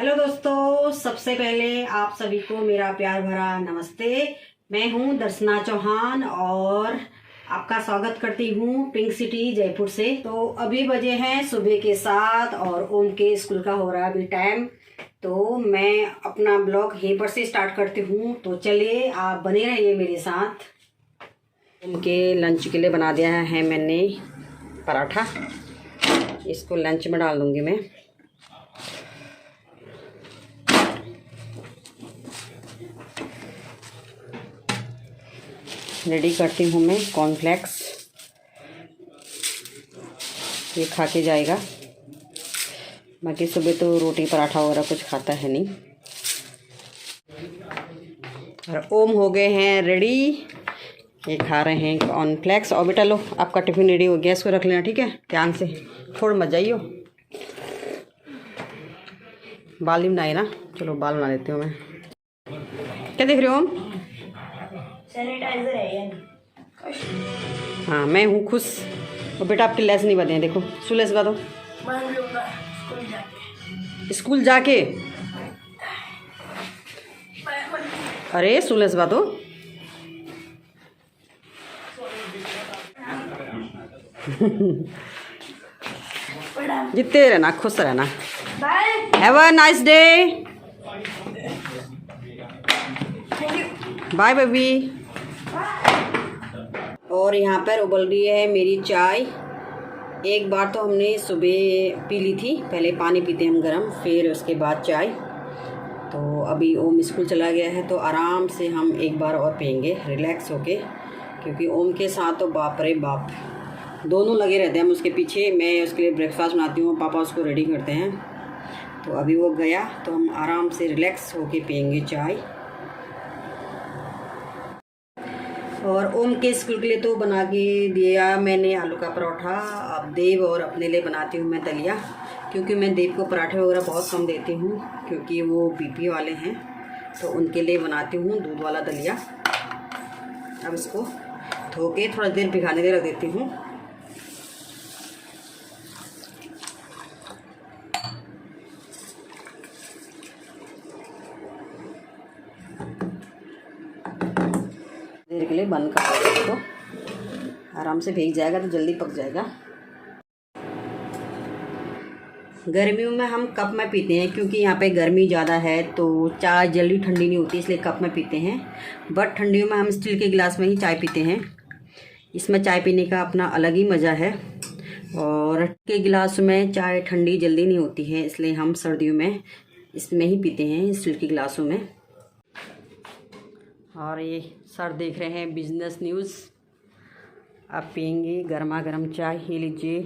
Hello दोस्तों, सबसे पहले आप सभी को मेरा प्यार भरा नमस्ते। मैं हूं दर्शना चौहान और आपका स्वागत करती हूं पिंक सिटी जयपुर से। तो अभी बजे हैं सुबह के 7 और ओम के स्कूल का हो रहा है अभी टाइम। तो मैं अपना ब्लॉग यहीं पर से स्टार्ट करती हूं। तो चलिए आप बने रहिए मेरे साथ। ओम के लंच के लिए बना दिया है मैंने पराठा। इसको लंच में डाल दूंगी मैं। रेडी करती हूँ मैं कॉर्नफ्लेक्स, ये खा के जाएगा। बाकी सुबह तो रोटी पराठा वगैरह कुछ खाता है नहीं। और ओम हो गए हैं रेडी, ये खा रहे हैं कॉर्नफ्लेक्स। और बेटा लो, आपका टिफ़िन रेडी हो गया, इसको रख लेना, ठीक है? ध्यान से, छोड़ मत जाइयो। बाल ही बनाए ना, चलो बाल बना देती हूँ मैं। क्या देख रहे हो ओम? सैनिटाइजर है ये। हाँ, मैं हूँ खुश। और बेटा आपके लेस नहीं बने, देखो सुलेस बता दो। बांध लूंगा स्कूल जाके। स्कूल जाके? अरे सुलेस बता दो। जीतते रहना, खुश रहना। Bye. Have a nice day. Bye baby. और यहाँ पर उबल रही है मेरी चाय। एक बार तो हमने सुबह पी ली थी, पहले पानी पीते हैं हम गरम, फिर उसके बाद चाय। तो अभी ओम स्कूल चला गया है तो आराम से हम एक बार और पियेंगे रिलैक्स होके, क्योंकि ओम के साथ तो बाप रे बाप दोनों लगे रहते हैं हम उसके पीछे। मैं उसके लिए ब्रेकफास्ट बनाती हूँ, पापा उसको रेडी करते हैं। तो अभी वो गया तो हम आराम से रिलैक्स होके पियेंगे चाय। और ओम के स्कूल के लिए तो बना के दिया मैंने आलू का परोठा। अब देव और अपने लिए बनाती हूँ मैं दलिया, क्योंकि मैं देव को पराठे वगैरह बहुत कम देती हूँ, क्योंकि वो बीपी वाले हैं। तो उनके लिए बनाती हूँ दूध वाला दलिया। अब इसको धो के थोड़ा देर भिगाने के रख देती हूँ। देर के लिए बंद कर दो, तो आराम से भीग जाएगा तो जल्दी पक जाएगा। गर्मियों में हम कप में पीते हैं, क्योंकि यहाँ पे गर्मी ज़्यादा है तो चाय जल्दी ठंडी नहीं होती, इसलिए कप में पीते हैं। बट ठंडियों में हम स्टील के गिलास में ही चाय पीते हैं। इसमें चाय पीने का अपना अलग ही मज़ा है। और के गिलास में चाय ठंडी जल्दी नहीं होती है, इसलिए हम सर्दियों में इसमें ही पीते हैं, स्टील के गिलासों में। और ये सर देख रहे हैं बिजनेस न्यूज़। आप पियेंगे गर्मा गर्म चाय, ये लीजिए।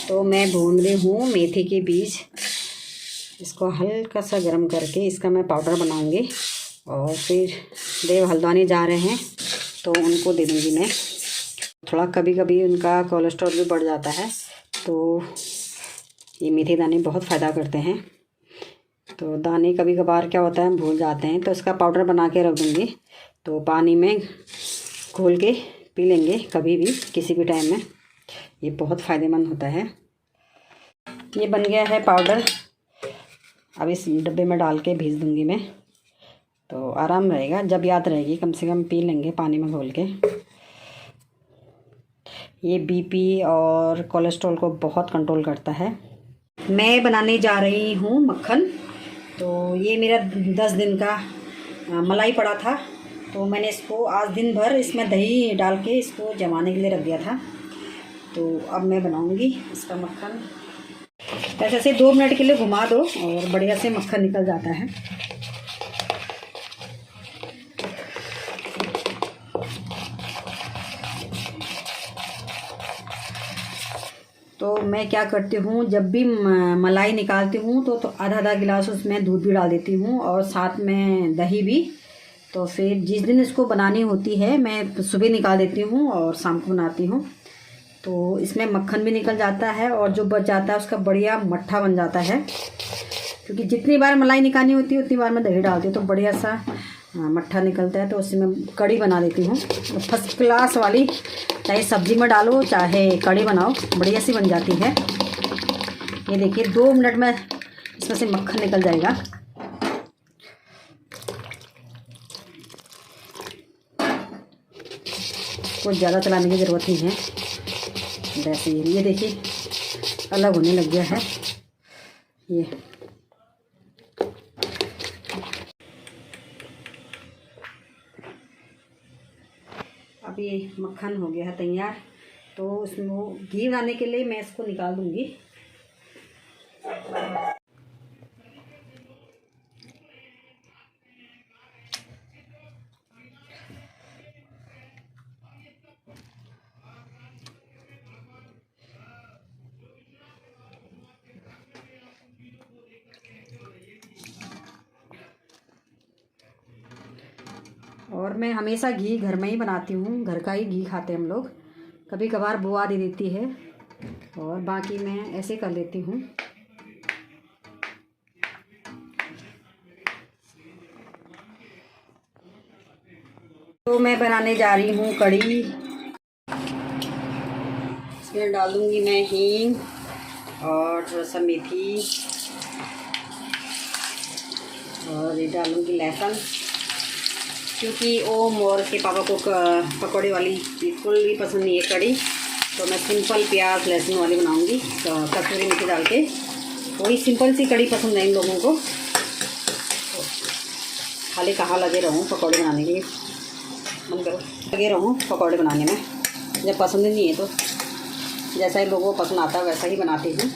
तो मैं भून रही हूँ मेथी के बीज। इसको हल्का सा गर्म करके इसका मैं पाउडर बनाऊंगी। और फिर देव हल्द्वानी जा रहे हैं तो उनको दे दूँगी मैं। थोड़ा कभी कभी उनका कोलेस्ट्रॉल भी बढ़ जाता है, तो ये मेथी दाने बहुत फ़ायदा करते हैं। तो दाने कभी कभार क्या होता है हम भूल जाते हैं, तो इसका पाउडर बना के रख दूँगी। तो पानी में घोल के पी लेंगे कभी भी, किसी भी टाइम में। ये बहुत फ़ायदेमंद होता है। ये बन गया है पाउडर। अब इस डब्बे में डाल के भेज दूँगी मैं, तो आराम रहेगा। जब याद रहेगी कम से कम पी लेंगे पानी में घोल के। ये बीपी और कोलेस्ट्रॉल को बहुत कंट्रोल करता है। मैं बनाने जा रही हूँ मक्खन। तो ये मेरा 10 दिन का मलाई पड़ा था, तो मैंने इसको आज दिन भर इसमें दही डाल के इसको जमाने के लिए रख दिया था। तो अब मैं बनाऊँगी इसका मक्खन। ऐसे से 2 मिनट के लिए घुमा दो और बढ़िया से मक्खन निकल जाता है। तो मैं क्या करती हूँ, जब भी मलाई निकालती हूँ तो आधा आधा गिलास उसमें दूध भी डाल देती हूँ और साथ में दही भी। तो फिर जिस दिन इसको बनानी होती है मैं सुबह निकाल देती हूँ और शाम को बनाती हूँ। तो इसमें मक्खन भी निकल जाता है और जो बच जाता है उसका बढ़िया मट्ठा बन जाता है। क्योंकि जितनी बार मलाई निकालनी होती है उतनी बार मैं दही डालती हूँ, तो बढ़िया सा मट्ठा निकलता है। तो उसी में कड़ी बना देती हूँ, फर्स्ट क्लास वाली चाहे सब्जी में डालो चाहे कड़ी बनाओ, बढ़िया सी बन जाती है। ये देखिए 2 मिनट में इसमें से मक्खन निकल जाएगा। कुछ ज़्यादा चलाने की ज़रूरत नहीं है। वैसे ये देखिए अलग होने लग गया है ये। अब ये मक्खन हो गया है तैयार, तो उसमें घी बनाने के लिए मैं इसको निकाल दूंगी। और मैं हमेशा घी घर में ही बनाती हूँ, घर का ही घी खाते हैं हम लोग। कभी कभार बुआ दे देती है और बाकी मैं ऐसे कर लेती हूँ। तो मैं बनाने जा रही हूँ कड़ी। इसमें डाल दूँगी मैं हींग और थोड़ा सा मेथी और ये डालूँगी लहसुन, क्योंकि ओम और के पापा को पकौड़े वाली बिल्कुल भी पसंद नहीं है कड़ी, तो मैं सिंपल प्याज लहसुन वाली बनाऊंगी। तो कसूरी मेथी डाल के वही सिंपल सी कड़ी पसंद है इन लोगों को। तो खाली कहाँ लगे रहूँ पकौड़े बनाने के, मन करो लगे रहूँ पकौड़े बनाने में। जब पसंद नहीं है तो जैसा ही लोगों को पसंद आता है वैसा ही बनाती हूँ।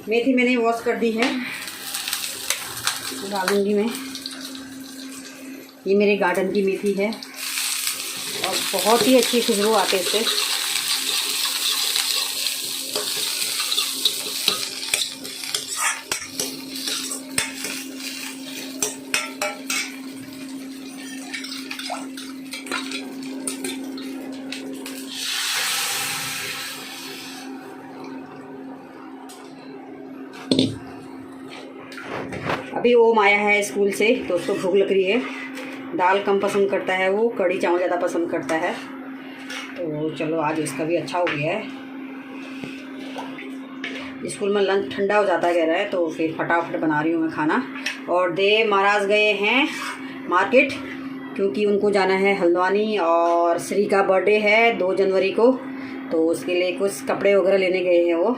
मेथी मैंने वॉश कर दी है, डालूंगी मैं। ये मेरे गार्डन की मेथी है और बहुत ही अच्छी खुशबू आती है इससे। अभी ओम आया है स्कूल से तो उसको भूख लग रही है। दाल कम पसंद करता है वो, कड़ी चावल ज़्यादा पसंद करता है। तो चलो आज इसका भी अच्छा हो गया है। स्कूल में लंच ठंडा हो जाता कह रहा है, तो फिर फटाफट बना रही हूँ मैं खाना। और देव महाराज गए हैं मार्केट, क्योंकि उनको जाना है हल्द्वानी और श्री का बर्थडे है 2 जनवरी को, तो उसके लिए कुछ कपड़े वगैरह लेने गए हैं वो।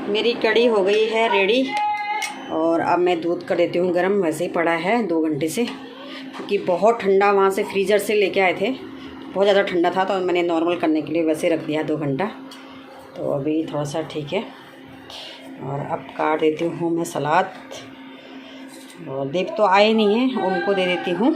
मेरी कड़ी हो गई है रेडी और अब मैं दूध कर देती हूँ गरम। वैसे ही पड़ा है 2 घंटे से, क्योंकि बहुत ठंडा वहाँ से फ्रीज़र से लेके आए थे, बहुत ज़्यादा ठंडा था, तो मैंने नॉर्मल करने के लिए वैसे रख दिया 2 घंटा। तो अभी थोड़ा सा ठीक है। और अब काट देती हूँ मैं सलाद। और देव तो आए नहीं हैं, उनको दे देती हूँ।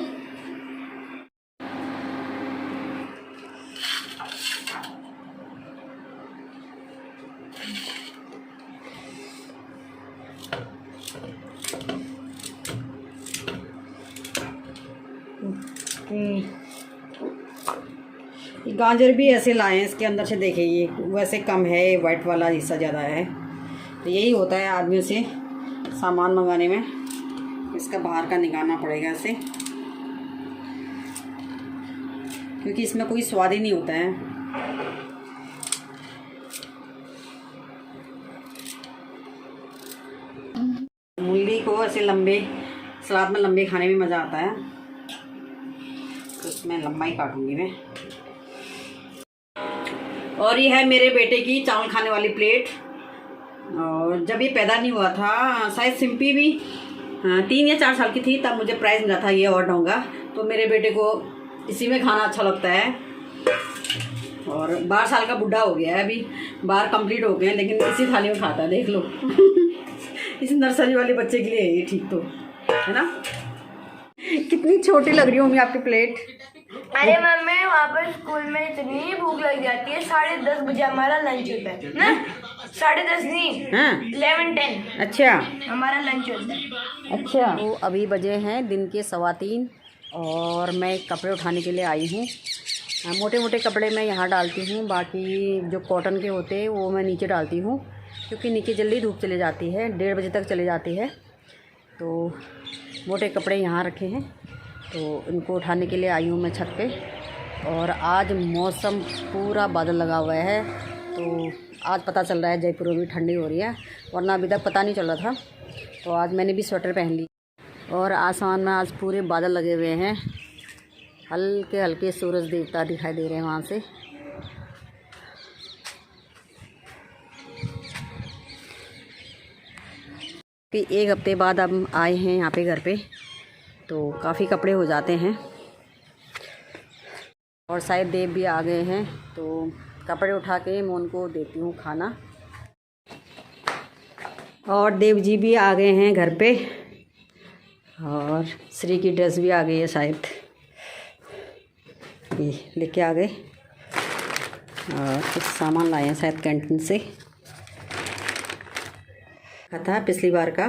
गाजर भी ऐसे लाए हैं, इसके अंदर से देखिए ये वैसे कम है, वाइट वाला हिस्सा ज़्यादा है। तो यही होता है आदमियों से सामान मंगाने में, इसका बाहर का निकालना पड़ेगा इसे, क्योंकि इसमें कोई स्वाद ही नहीं होता है। मूली को ऐसे लंबे सलाद में लंबे खाने में मज़ा आता है, तो इसमें लंबा ही काटूंगी मैं। और ये है मेरे बेटे की चावल खाने वाली प्लेट। और जब ये पैदा नहीं हुआ था, शायद सिंपी भी 3 या 4 साल की थी, तब मुझे प्राइज़ मिला था ये और डोंगा। तो मेरे बेटे को इसी में खाना अच्छा लगता है। और 12 साल का बुढ़ा हो गया है, अभी 12 कंप्लीट हो गए हैं, लेकिन इसी थाली में खाता है, देख लो। इस नर्सरी वाले बच्चे के लिए ये ठीक तो है ना। कितनी छोटी लग रही होंगी आपकी प्लेट। अरे मम्मी वहाँ पर स्कूल में इतनी भूख लग जाती है, 10:30 बजे हमारा लंच होता है ना। 10:30 नहीं, 11:10। अच्छा, हमारा लंच होता है। अच्छा। तो अभी बजे हैं दिन के 3:15 और मैं कपड़े उठाने के लिए आई हूँ। मोटे मोटे कपड़े मैं यहाँ डालती हूँ, बाकी जो कॉटन के होते हैं वो मैं नीचे डालती हूँ। क्योंकि निकी जल्दी धूप चली जाती है, 1:30 बजे तक चली जाती है। तो मोटे कपड़े यहाँ रखे हैं, तो इनको उठाने के लिए आई हूँ मैं छत पे। और आज मौसम पूरा बादल लगा हुआ है, तो आज पता चल रहा है जयपुर में भी ठंडी हो रही है, वरना अभी तक पता नहीं चल रहा था। तो आज मैंने भी स्वेटर पहन ली। और आसमान में आज पूरे बादल लगे हुए हैं, हल्के हल्के सूरज देवता दिखाई दे रहे हैं वहाँ से। कि 1 हफ्ते बाद हम आए हैं यहाँ पे घर पे, तो काफ़ी कपड़े हो जाते हैं। और शायद देव भी आ गए हैं, तो कपड़े उठा के मैं उनको देती हूँ खाना। और देव जी भी आ गए हैं घर पे, और श्री की ड्रेस भी आ गई है शायद, ये लेके आ गए। और कुछ सामान लाए हैं शायद कैंटीन से। था पिछली बार का,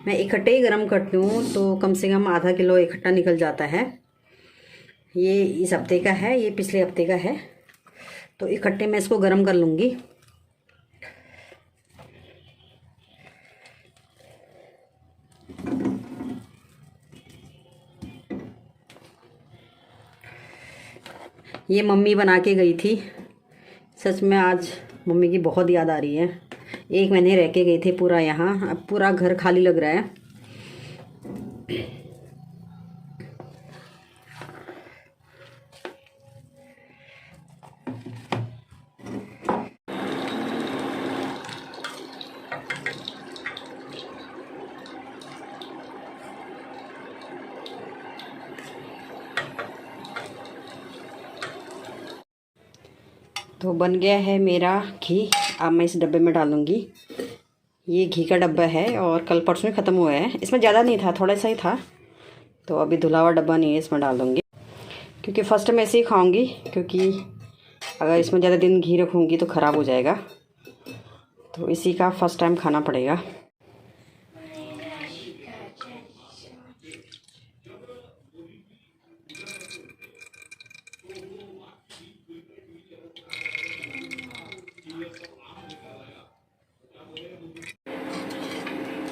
मैं इकट्ठे ही गरम करती हूँ तो कम से कम आधा किलो इकट्ठा निकल जाता है। ये इस हफ्ते का है, ये पिछले हफ्ते का है, तो इकट्ठे मैं इसको गरम कर लूँगी। ये मम्मी बना के गई थी, सच में आज मम्मी की बहुत याद आ रही है। 1 महीने रह के गए थे पूरा यहाँ, अब पूरा घर खाली लग रहा है। तो बन गया है मेरा घी। अब मैं इस डब्बे में डालूँगी। ये घी का डब्बा है और कल परसों में ख़त्म हुआ है। इसमें ज़्यादा नहीं था, थोड़ा सा ही था, तो अभी धुला हुआ डब्बा नहीं है, इसमें डाल दूँगी। क्योंकि फ़र्स्ट में ऐसे ही खाऊँगी, क्योंकि अगर इसमें ज़्यादा दिन घी रखूँगी तो ख़राब हो जाएगा, तो इसी का फ़र्स्ट टाइम खाना पड़ेगा।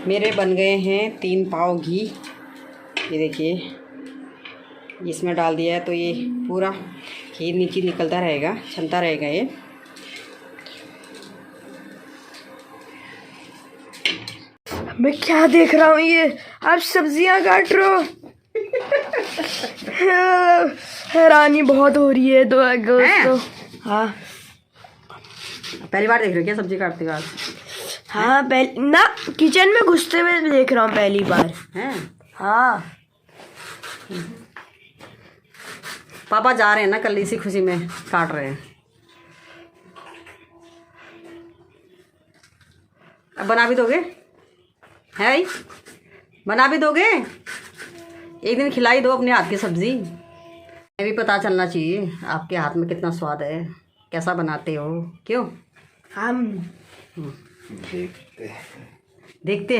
मेरे बन गए हैं 3 पाव घी। ये देखिए, इसमें डाल दिया है तो ये पूरा घी नीचे निकलता रहेगा, छनता रहेगा ये। मैं क्या देख रहा हूँ, ये आप सब्जियां काट रहे हो। हैरानी बहुत हो रही है दोस्तों। हाँ, पहली बार देख रहे हो क्या सब्जी काटते हो आज? हाँ, पहले ना किचन में घुसते हुए देख रहा हूँ पहली बार। हैं? हाँ, पापा जा रहे हैं ना, कल इसी खुशी में काट रहे हैं। अब बना भी दोगे? है भाई, बना भी दोगे? एक दिन खिलाई दो अपने हाथ की सब्जी, मैं भी पता चलना चाहिए आपके हाथ में कितना स्वाद है, कैसा बनाते हो। क्यों? हम देखते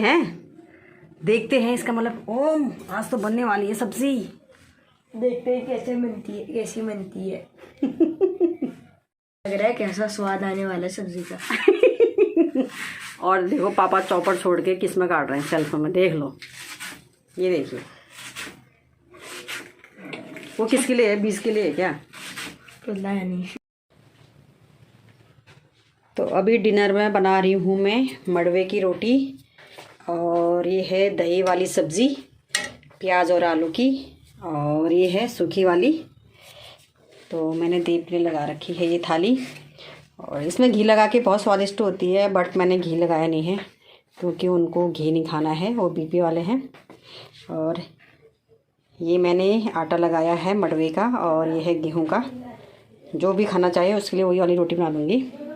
हैं इसका मतलब। ओम, आज तो बनने वाली है सब्जी, देखते हैं कैसी बनती है। लग रहा है कैसा स्वाद आने वाला है सब्जी का। और देखो पापा चॉपर छोड़ के किस में काट रहे हैं, शेल्फ में, देख लो। ये देखिए, वो किसके लिए है? 20 के लिए है क्या? पता नहीं। तो अभी डिनर में बना रही हूँ मैं मड़वे की रोटी, और ये है दही वाली सब्ज़ी प्याज और आलू की, और ये है सूखी वाली। तो मैंने दीप ने लगा रखी है ये थाली, और इसमें घी लगा के बहुत स्वादिष्ट होती है, बट मैंने घी लगाया नहीं है क्योंकि उनको घी नहीं खाना है, वो बीपी वाले हैं। और ये मैंने आटा लगाया है मड़वे का, और ये है गेहूं का। जो भी खाना चाहे उसके लिए वही वाली रोटी बना दूँगी।